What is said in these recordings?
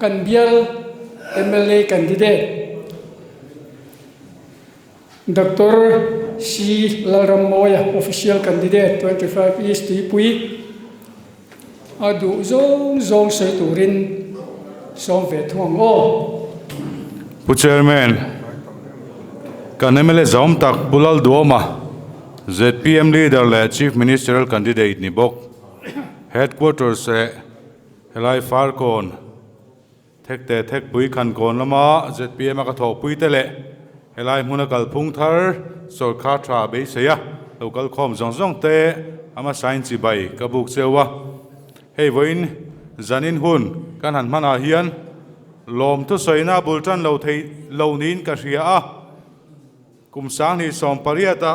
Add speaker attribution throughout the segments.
Speaker 1: kan bial MLA candidate Dr. C. Lalramoya official candidate 25 East Tipui adu zong sei turin som ve thuang o
Speaker 2: Chairman kan MLA zom tak bulal duoma ZPM leader le chief ministerial candidate ni bok headquarters se helai farkon thek pui khan kon lama ZPM ka tho pui tele helai munakal phung thar sarkar tha be seya local khom zong te ama sign chi bai kabuk chewa hei voin zanin hun kan han mana hian lom tu soina bultan lo thei lo nin ka ria a kum sang ni som pariata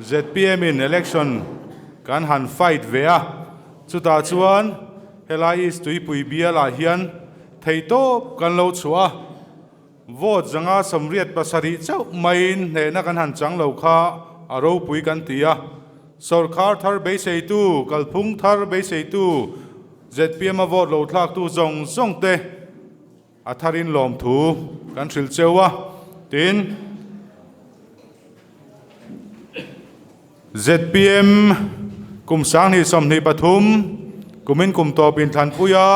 Speaker 2: ZPM in election kan han fight vea chuta chuan helai is tuipui bia la hian thei to kan lo chua vote zanga somriat pasari chau main ne na kan han chang lo kha aro pui kan tia sarkar thar be sei tu kalphung thar be sei tu ZPM a vote lo thlak tu zong te atharin lom thu kan thil chewa tin ZPM kum sang ni som ni pathum kumin kum to pin than puya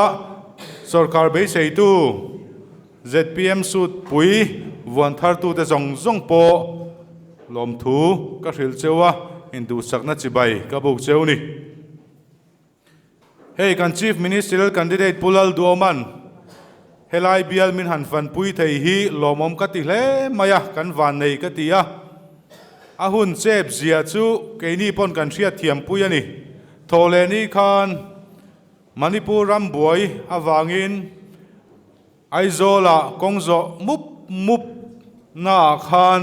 Speaker 2: sarkar be sei tu ZPM sut pui von thar tu te zong po lom thu ka thil chewa indu sakna chibai ka buk cheu ni hey kan chief ministerial candidate pulal duoman helai bial min han fan pui thei hi lomom ka ti hle maya kan van nei ka tia ahun chep zia chu keini pon kan thria thiam pui ani thole ni khan manipur ram buai awangin aizola kongzo mup na khan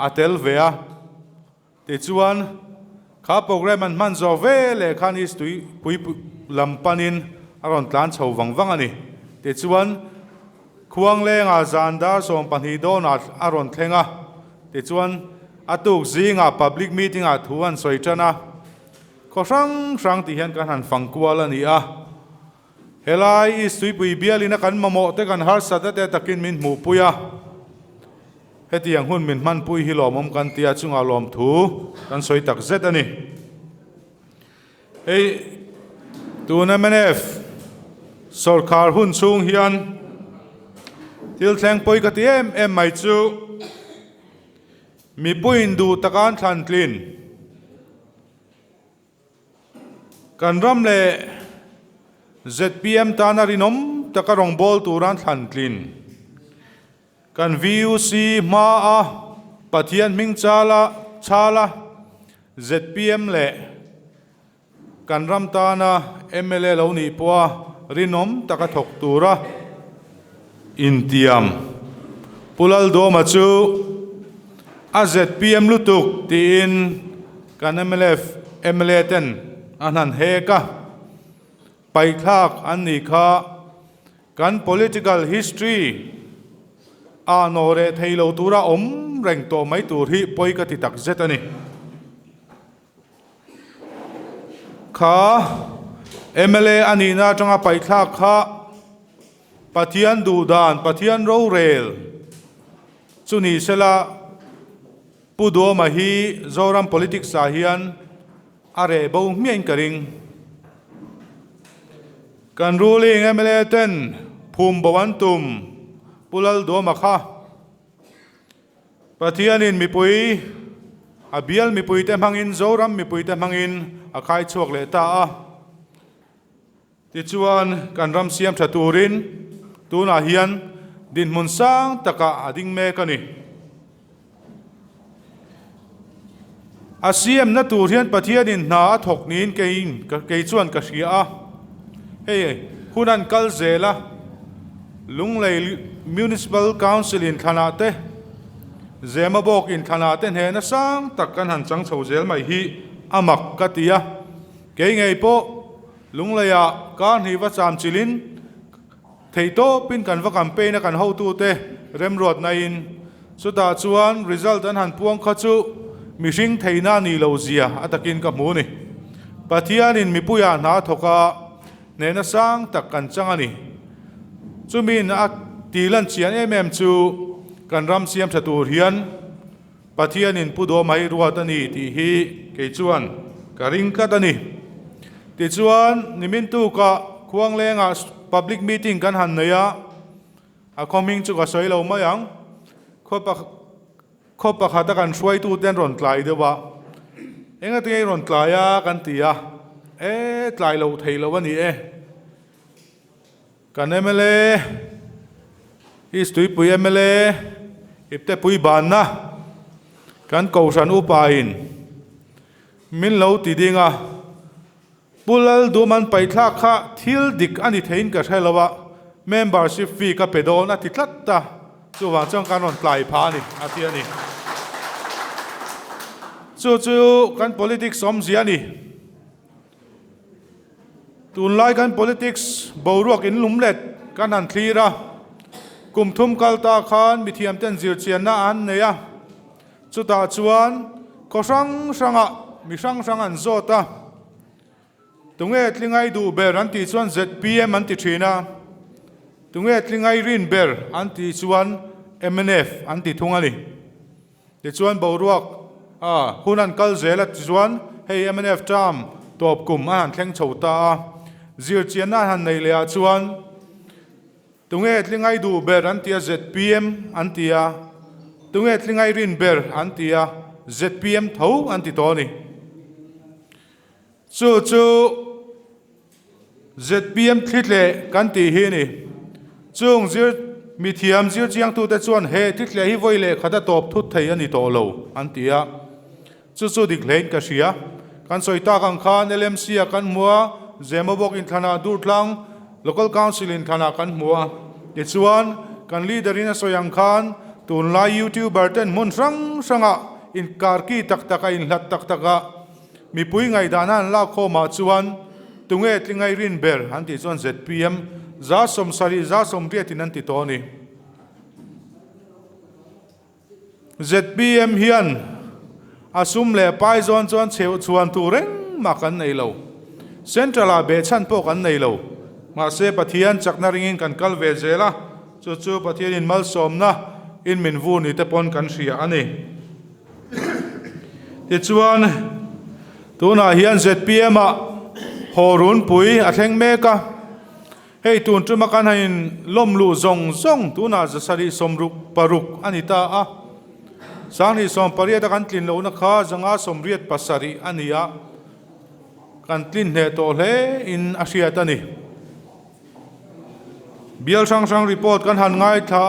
Speaker 2: atel vea te chuan kha program an man zo ve le khan is tui pui lampanin aron tlan chho wang ani te chuan khuang lenga zanda som panhi donat aron thlenga te chuan atuk zinga public meeting a thuan soitana ko sang ti hian kan han fangkwal ani a helai is tui pui bialina kan mamo te kan har sata te takin min mu puya heti ang hun min man pui hi lomom kan tia chunga lom thu kan soi tak zet ani ei tuna menef sarkar hun chung hian til thleng poi ka ti em mai chu mi puin du takan thlan tlin kan ram le ZPM tanarinom takarong bol turan thlan tlin kan VUC ma a pathian ming chala ZPM le kan ram tana MLA lo ni poa rinom takathok tura intiam pulal do ma chu a ZPM lutuk tin kan MLA ten anan heka paithak an ni kha kan political history a nore theilo tura om reng to mai tur hi poi ka ti tak zet ani kha MLA ani na tanga paithak kha pathian du dan pathian ro rel chuni sela pudo mahi zoram politics sahian are bo mien karing kan ruling MLA ten phum bawantum pulal do makha pathianin mipui abial mipui te mangin zoram mipui te mangin akhai chuak le ta a ti chuan kan ram siam thaturin tuna hian din mun sang taka ading me kani asiam na tur hian pathianin na thok nin ke chuan ka hria a hey hunan kal zela lunglei municipal council in thanate zema bok in thanate he na sang takkan han chang chho zel mai hi amak katia ke ngei po lungleya kan hi wa cham chilin theito pin kan va campaign kan ho tu te rem rot na in chuta chuan result an han puang kha chu mihring theina ni lo zia atakin ka mu ni pathianin mipuya na thoka nena sang takkan changani chu min a tilan chian em chu kan ram siam thatur hian pathian in pudo mai ruat ani ti hi ke chuan ka ring kat ani ti chuan nimin tu ka khuang lenga public meeting kan han neya a coming chu ka soi lo mayang khopa khata kan suai tu ten ron tlai dewa enga te ron tlaya kan tia tlai lo thei lo ani kan emele istui pui emele ipte pui ban na kan kausan upain min lo ti dinga pulal duman paithla kha thil dik ani thein ka thelawa membership fee ka pedona titlatta chuwa chang kan ron tlai pha ni ati ani chu kan politics som ziani tun lai kan politics boruak in lumlet kan han thlira kum thum kalta khan mithiam ten zir chian na an neya chuta chuan ko ranga mi rang an zota tunge tlingai du ber an ti chuan ZPM an ti thina tunge tlingai rin ber an ti chuan MNF an ti thungani ti chuan boruak hunan kal zela ti chuan hei MNF tam top kum an thleng chhota zir chian na han nei le a chuan tunge tlingai du ber an tia ZPM an tia tunge tlingai rin ber an tia ZPM tho an ti toni chu ZPM tlitle kan ti hi ni chung zir mithiam zir chiang tu te chuan he tlitle hi voile khata top thut thei ani to lo an tia chu dik lein ka ria kan soita kang khan LMC a kan mua zemobok in thana dur tlang local council in thana kan mua ti chuan kan leader in soyang khan tun la YouTuber ten mun ranga in karki tak in hlat taka mi pui ngai danan la kho ma chuan tunge tlingai rin ber an ti chuan ZPM za som sari za som riat in an ti toni ZPM hian asum le pai zon chuan cheu chuan tu reng ma kan nei lo central a be chan po kan nei lo ma se pathian chakna ringin kan kal ve zela chu pathian in mal som na in min vu ni te pon kan ria ani ti chuan tuna hian ZPM a horun pui a thleng meka hei tun tuma kan hain lom lu zong tuna zasari somruk paruk anita a sangni som pariat kan tlin lo na kha zanga somriat pasari ania kan tlin he to hle in asiat ani bial sang report kan han ngai tha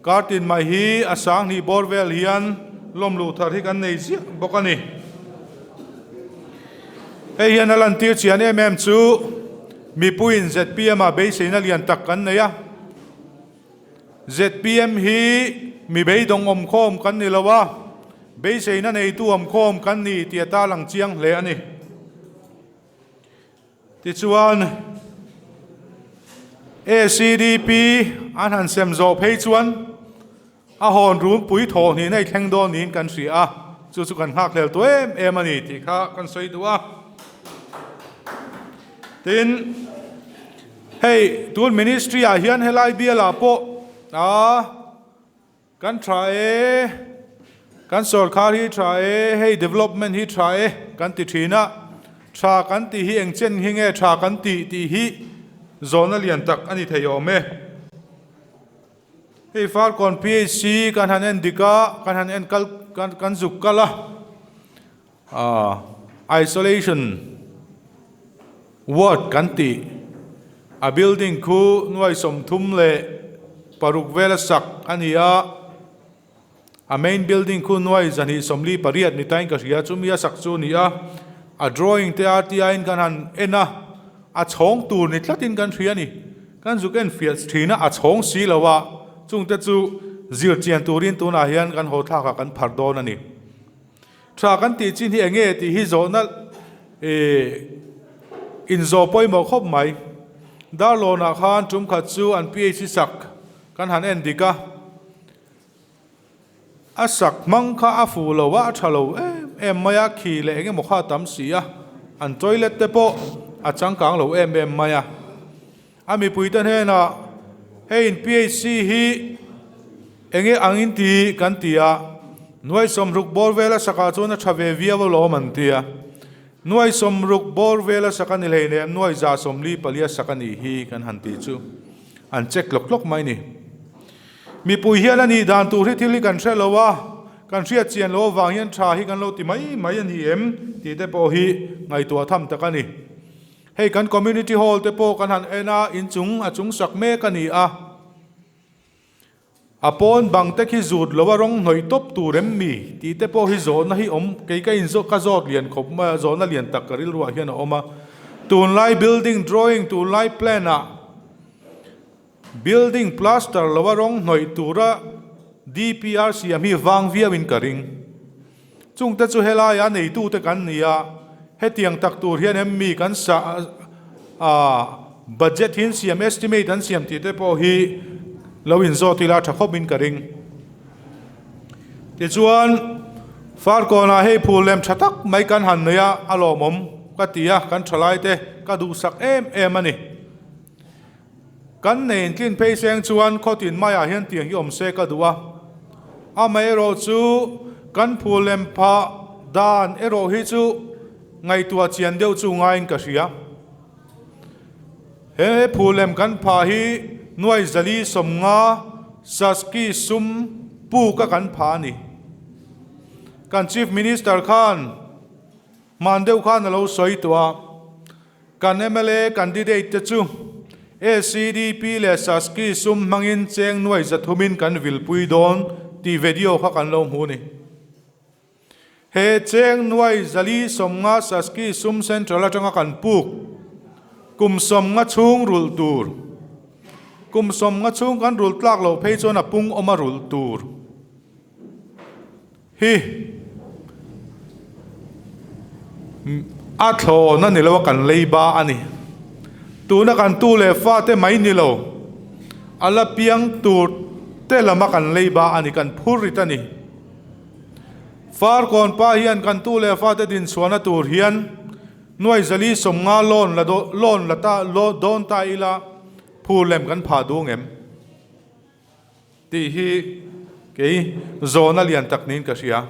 Speaker 2: kartin mai hi asang ni borwell hian lom lu thar hi kan nei zi bokani hei hian alan tir chian chu mi puin ZPM a be seina lian tak kan neya ZPM hi mi be dong om khom kan ni lawa be seina nei tu om khom kan ni tia ta lang chiang hle ani ti chuan ACDP an han sem zo phei chuan a hon rum pui tho ni nei thleng do nin kan ria chu kan hak lel to em ani ti kha kan soi duwa tin hey tun ministry a hian helai biala po kan try kan sarkar hi try hey development hi try kan ti thina tha kan ti hi engchen hi nge tha kan ti hi zonal lian tak ani theyo me hey far kon PhD kan han en dika kan han en kal kan zuk kala isolation word kan ti a building khu nuai som thum le paruk vela sak ania a main building khu nuai zani somli pariat ni tain ka ria chumia sak chu nia a drawing te RTI in kan han ena a chhong tur ni tlatin kan thria ni kan zuken fiat thina a chhong si lawa chung te chu zir chian turin tuna hian kan ho tha ka kan phardon ani tha kan ti chin hi enge ti hi zona in zo poi mo khop mai darlona khan tum kha chu an PhD sak kan han en dika a sak mang kha a fu lo wa thalo em maya khi le enge mo kha tam sia an toilet te po a changkang lo em maya ami puitan he na he in PHC hi enge angin ti kan tia nuai somruk bor vela saka chona thave viaw lo man tia nuai somruk bor vela saka ni leine nuai za somli palia saka ni hi kan han ti chu an check lok mai ni mi pui hian ani dan tu ri thili kan shalowa kan ria chian lo wang hian tha hi kan lo ti mai ani em ti te po hi ngai tua tham takani hei kan community hall te po kan han ena in chung a chung sak me kani a apon bang te khi zut lowa rong noi top tu rem mi ti te po hi zo na hi om ke in zo ka zot lian khop ma zo na lian tak karil ruwa hian oma tun lai building drawing tu lai plan a building plaster lowa rong noi tura DPR siam hi wang via win karing chung te chu hela ya nei tu te kan nia he tiang tak tur hian em mi kan sa budget hin siam estimate an siam ti te po hi lowin zo tila thakho min karing ti chuan far ko na hei phulem thatak mai kan han nia alomom ka tia kan thalai te ka du sak em ani kan nein tlin phei seng chuan khotin maya hian tiang hi om se ka duwa a mai ro chu kan phulem pha dan ero hi chu ngai tua chian deuh chu ngain ka hria he phulem kan pha hi nuai zali somnga saski sum pu ka kan pha ni kan chief minister khan mandeu khan lo soi tua kan MLA candidate te chu ACDP le saski sum mangin cheng nuai zathumin kan vilpui don ti video kha kan lo hu ni he cheng nuai zali somnga saski sum central atanga kan puk kum somnga chung rul tur kum somnga chung kan rul tlak lo phei chona pung oma rul tur hi atho na nilawa kan leiba ani tu na kan tu le fa te mai ni lo ala piang tur te lama kan leiba ani kan phuritani far kon pa hian kan tu le fa te din suana tur hian nuai zali somnga lon la ta lo don ta ila phulem kan pha du ngem ti hi ke zona lian tak nin ka sia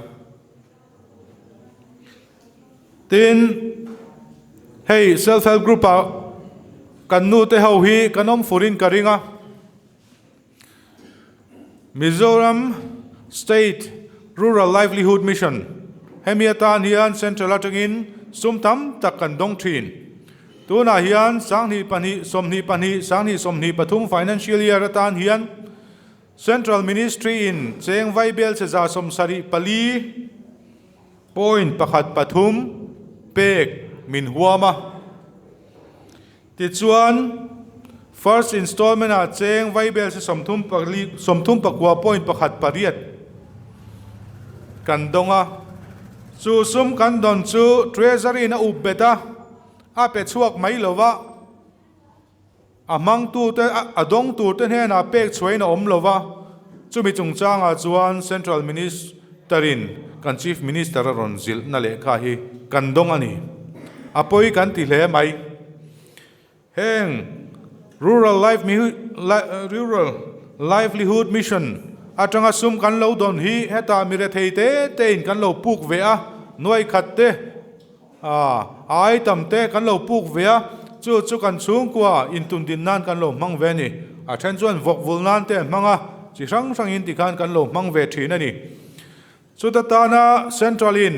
Speaker 2: tin hey self help group a kan nu te ho hi kanom furin karinga Mizoram State Rural Livelihood Mission hemiatan hian central atangin sumtam takan dong thin tuna hian sangni pani somni pathum financial year atan hian central ministry in cheng vaibel se za som sari pali point pakhat pathum pek min huama ti chuan first installment a cheng vaibel se somthum pakwa point pakhat pariat kan donga chu sum kan don chu treasury na ubeta a pe chuak mai lova amang tu te adong tu te he na pek chhoin om lova chumi chungchang a chuan central ministerin kan chief minister ron zil na le kha hi kan dong ani apoi kan ti hle mai heng rural livelihood mission atanga sum kan lo don hi heta mire theite te in kan lo puk ve a noi khat te ai tam te kan lo puk ve a chu kan chung kwa in tun din nan kan lo mang ve ni a then chuan vok vul nan te manga chi sang in ti kan lo mang ve thin ani chu ta ta na central in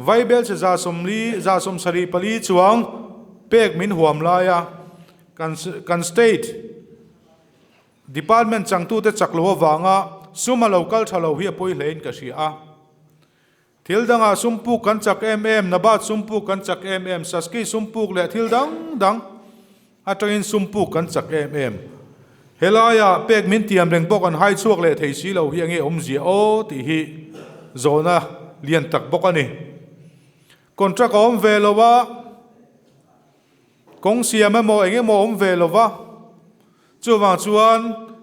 Speaker 2: vaibel se za som sari pali chuang pek min huam la ya kan state department changtu te chaklo wanga suma local thalo hi poi lein ka sia a thildanga sumpu kan chak nabat sumpu kan chak saski sumpu le thildang atangin sumpu kan chak helaya pek min tiam reng bok an hai chuak le thei si lo hi ange omzi o ti hi zona lian tak bok ani contract om velowa kong siam mo enge mo om velowa chuwang chuan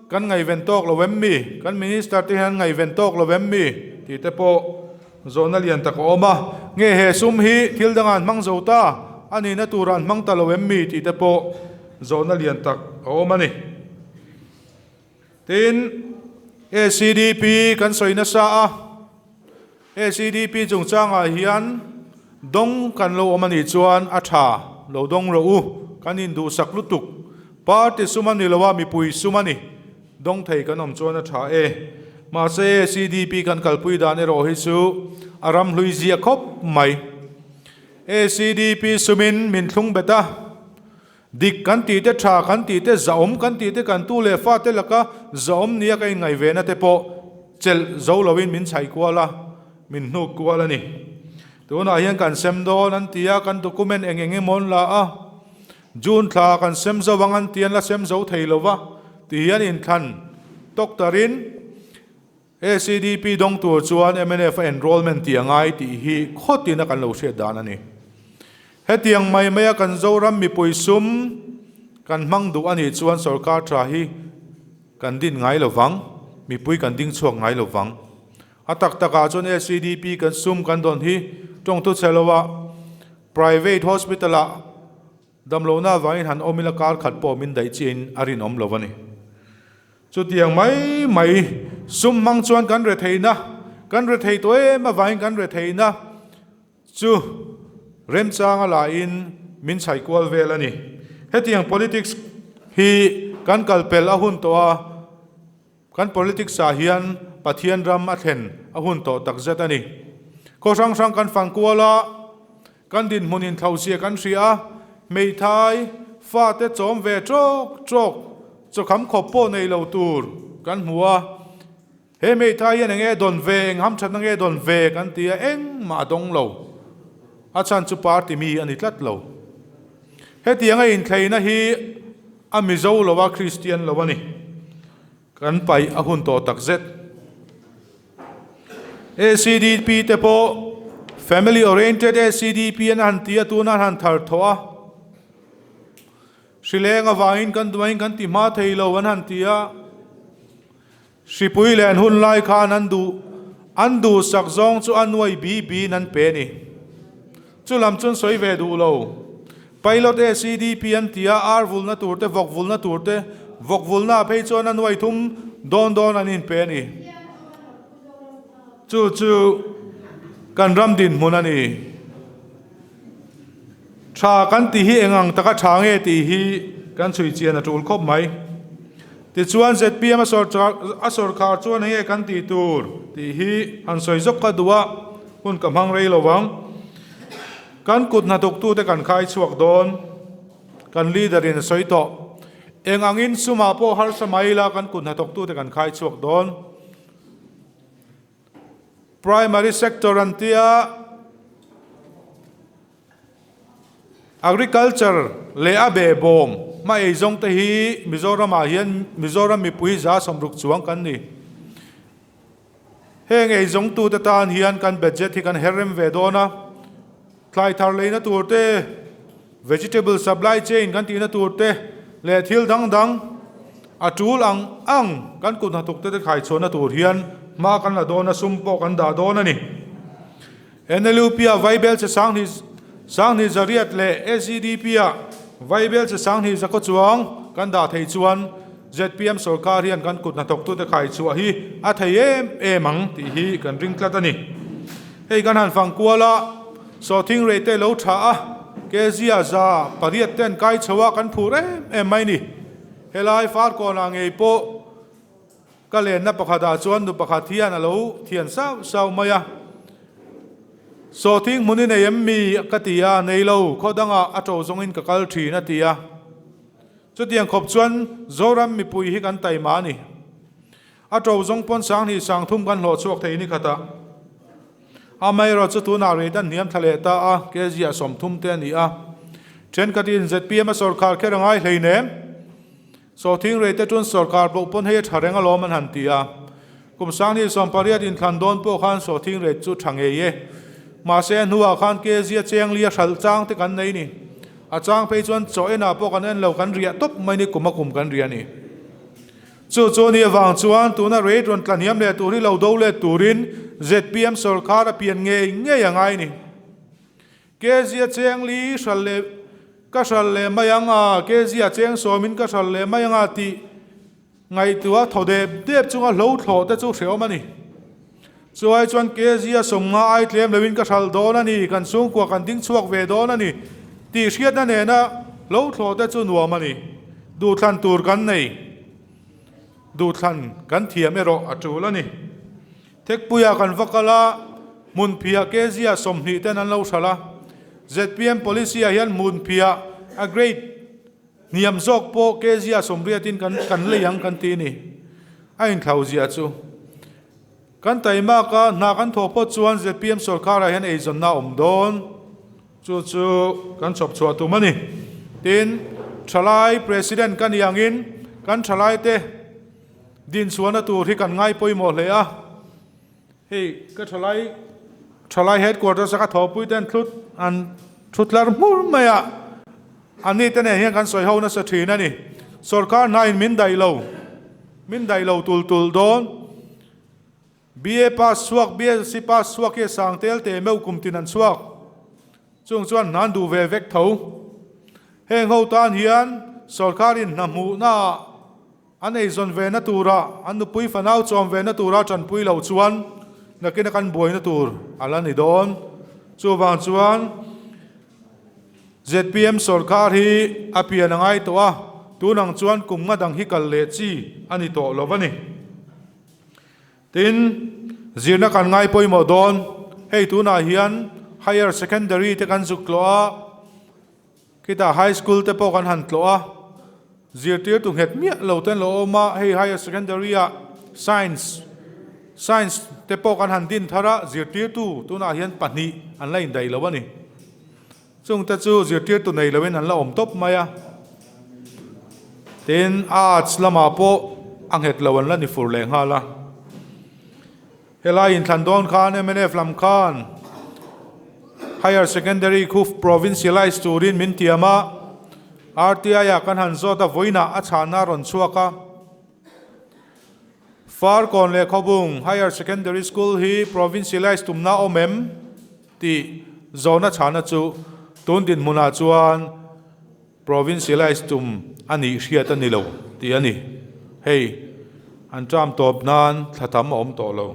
Speaker 2: kan ngai ven tok lo wem mi kan minister te han ngai ven tok lo wem mi ti te po zona lian tak oma nge he sum hi thildangan mang zota ani na turan mang ta lo wem mi ti te po zona lian tak oma ni tin ACDP kan soina sa a ACDP chung changa hian dong kan lo omani chuan a tha lo dong ro u kan in du sak lutuk party sumani lawa mi pui sumani dong thei kan om chuan a tha ma se ACDP kan kalpui dan ero hi chu aram luizia khop mai ACDP sumin min thlung beta dik kan ti te tha kan ti te zaom kan ti te kan tu le fa te laka zaom nia kai ngai ve na te po chel zo lovin min chai kwala min nu kwala ni to na hian kan sem do nan tia kan document engenge mon la a jun thla kan sem zo wangan tian la sem zo thei lova ti hian in khan doktorin ACDP dong tu chuan MNF enrollment ti angai ti hi khotina kan lo she dan ani hetiang mai maya kan zoram mi poisum kan mang du ani chuan sarkar tra hi kan din ngai lovang mi pui kan ding chuak ngai lovang atak taka chuan ACDP kan sum kan don hi tong tu chelowa private hospital a damlona vain han omila kar khat po min dai chin arin om lovani chu tiang mai sum mang chuan kan re theina kan re thei to ma vain kan re theina chu rem changa la in min chai kwal vel ani hetiang politics hi kan kalpel a hun to a kan politics a hian pathian ram a then a hun to tak zet ani ko sang kan fang kwala kan din munin thausia kan ria mei thai fa te chom ve trok cho kham khop po nei lo tur kan hua he mei thai yan nge don ve ngam chat nge don ve kan tia eng ma dong lo achan chu party mi ani tlat lo hetianga in thaina hi amizo lowa Christian lowani kan pai ahun to tak zet ACDP te po family oriented ACDP an han tia tu na han thar thoa Shrilenga vain kan duain kan ti ma thei lo wan han tia Shipui len hun lai khan andu sak zong chu anwai bi nan pe ni chu lam chun soi ve du lo pilot ACDP an tia ar vul na turte vok vul na phei chon anwai thum don anin pe ni chu kan ram din munani tha kan ti hi engang taka thange ti hi kan chui chian a tul khop mai ti chuan ZPM a sarkar chuan he kan ti tur ti hi an soi zok ka duwa hun kamhang rei lowang kan kut na tok tu te kan khai chuak don kan leader in soi to engangin suma po har samaila kan kut na tok tu te kan khai chuak don primary sector antia agriculture le abe bom ma ei zong te hi Mizoram a hian Mizoram mi pui za somruk chuang kan ni heng ei zong tu te tan hian kan budget hi kan herem ve dona thlai thar leina turte vegetable supply chain kan tina turte le thil dang atul ang kan kun na tuk te khai chona tur hian ma kan la dona sumpo kan da dona ni NLP a viable se sang ni zariat le ACDP a viable se sang ni zako chuang kan da thei chuan ZPM sarkar hian kan kut na tok tu te khai chu hi a thei mang ti hi kan ring tlat ani hei kan han fang kuala so thing rei te lo tha a kezia za pariat ten kai chawa kan phur mai ni helai far ko na ngei po ka len na pakhada chuan nu pakhat hian alo thian sau maya so thing muni nei mi katia nei lo khodanga ato zongin ka kal thi na tia chu tiang khop chuan zoram mi pui hi kan tai ma ni ato zong pon sang ni sang thum kan lo chuak thei ni khata amai ro chu tu na re dan niam thale ta a kezia som thum te ni a chen katin ZPM sarkar ke rangai hleine so thing re te tun sarkar bo pon he tharenga lo man han tia kum sang ni som pariat in khan don po khan so thing re chu thange ye ma se nuwa khan kezia cheng lia thal chang te kan nei ni a chang pe chuan choena po kan en lo kan ria top mai ni kumakum kan ria ni chu ni wang chuan tuna re ron tlaniam le turi lo do le turin ZPM sarkar a pian nge yangai ni kezia cheng li shal le mayanga kezia cheng somin ka shal le mayanga ti ngày tua thầu đẹp đẹp chúng ta lâu thọ tới chỗ xéo mà nè cho ai chọn cái gì sống mà ai thêm là bên cái sal đó nè cần xuống qua cần tính chuộc về đó nè tì xiết nè na lâu thọ tới chỗ nuông mà nè đủ thằng tour cần này đủ thằng cần thiam ero ở chỗ là nè thếch puya cần vakala mun phia cái gì sống hỉ tên anh lâu sala ZPM policy hian mun phia a great niam zok po ke zia somria tin kan le yang kan ti ni ain thau zia chu kan taima ka na kan tho po chuan ZPM sarkar hian ei zon na om don chu kan chop chua tu mani tin thalai president kan yangin kan thalai te din suana tu ri kan ngai poi mo le a hey ka thalai headquarters ka tho pui ten thut lar mur maya anh ấy tên này hiện kan soi hậu nó sẽ thi nè nè, sarkar nai min dai lo tul don, BA pass suak BA si pass suak ke sang tel te meu kum tin an suak, chung chuan nan du ve vek thau, heng hậu tan hian sarkarin namu na, anh ấy zon ve na tura, anh pui fanau chom ve na tura chan pui lo chuan, na kina kan boy na tur, alan ni don, chu wang chuan ZPM sarkar hi apia nangai toa tu nang chuan kumnga dang hi kal le chi ani to lovani tin zirna kan ngai poimo don hei tu na hian higher secondary te kan zukloa kita high school te po kan han tloa zirtir tu het mi lo ten lo ma hei higher secondary a science te po kan han din thara zirtir tu na hian pani an lain dai lovani chung ta chu zirtir tu nei loin an la om top maya tin arts lama po ang het lawan la ni fur leng hala helai in thandon khan MNF lam khan higher secondary khuf provincialized turin min tiama RTI ya kan han zo ta voina a chana ron chuaka far kon le khobung higher secondary school hi provincialized tumna omem ti zona chana chu tôn din muna chuan provincialized tum ani hriat ani lo ti ani hei an tram top nan thatam om to lo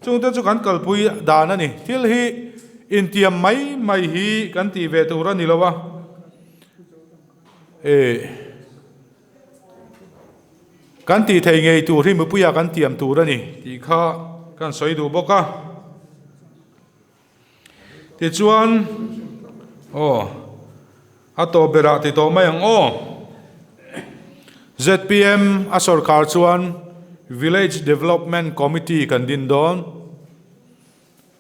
Speaker 2: chung ta chu kan kalpui dan ani thil hi intiam mai hi kan ti ve tur ani lo wa kan ti thei ngei tur hi mupuya kan tiam tur ani ti kha kan soi du boka ti chuan ato bera ti to mayang ZPM a sarkar chuan village development committee kan din don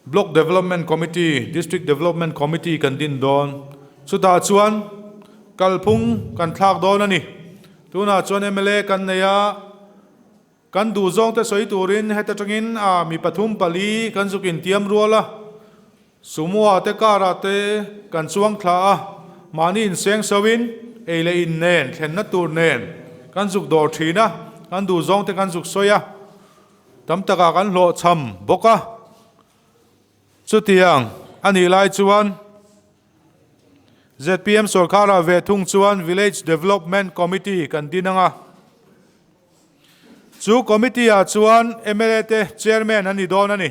Speaker 2: block development committee district development committee kan din don chuta chuan kalphung kan thlak don ani tuna chuan MLA kan neya kan du zong te soi turin heta tangin a mi pathum pali kan zukin tiam ruala sumua te kara te kan chuang thla mani in seng sawin eile in nen thlen na tur nen kan zuk dor thina kan du zong te kan zuk soya tam taka kan lo cham boka chutiang ani lai chuan ZPM sarkara ve thung chuan village development committee kan dinanga chu committee a chuan MLA te chairman ani don ani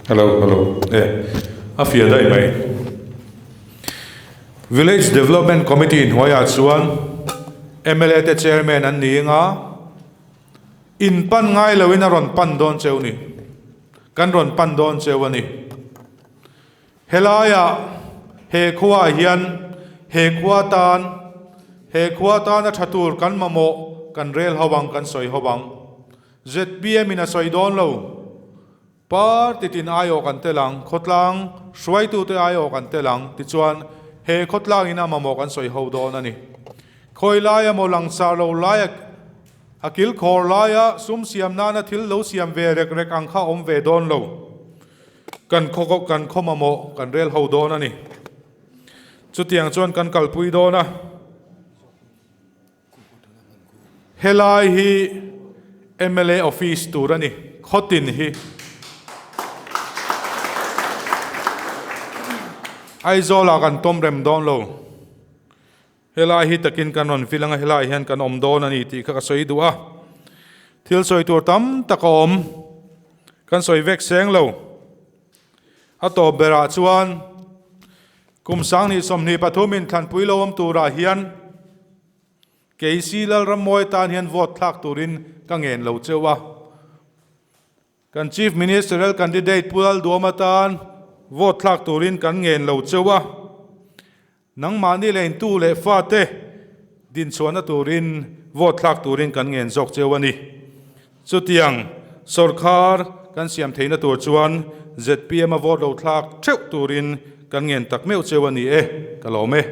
Speaker 2: Hello. Afia dai mai. Village Development Committee in Hoya chuan MLA te chairman an ni nga in pan ngai lawin a ron pan don cheu ni. Kan ron pan don cheu ani. Helaya he khuwa hian he khuwa tan a thatur kan mamo kan rel hawang kan soi hawang ZPM in a soi don lo par titin ayo kan telang khotlang swai tu te ayo kan telang ti chuan he khotlang ina mamo kan soi ho don ani khoi laya mo lang sa lo laya akil khor laya sum siam na na thil lo siam ve rek rek ang kha om ve don lo kan khokok kan khomamo kan rel ho don ani chutiang chuan kan kalpui dona helai hi MLA office turani khotin hi aizola kan tom rem don lo helai hi takin kanon filanga helai hian kan om don ani ti kha soi duwa thil soi tur tam takom kan soi vek seng lo ato bera chuan kum sang ni som ni pathumin than puilo om tura hian keisi lal ramoi tan hian vote thak turin ka ngen lo chewa kan chief ministerial candidate pulal duamatan vote thak turin kan ngen lo chewa nang mani len tu le fa te din chona turin vote thak turin kan ngen jok chewani chutiang sarkar kan siam theina tur chuan ZPM a vote lo thak theu turin kan ngen tak meu chewani kalome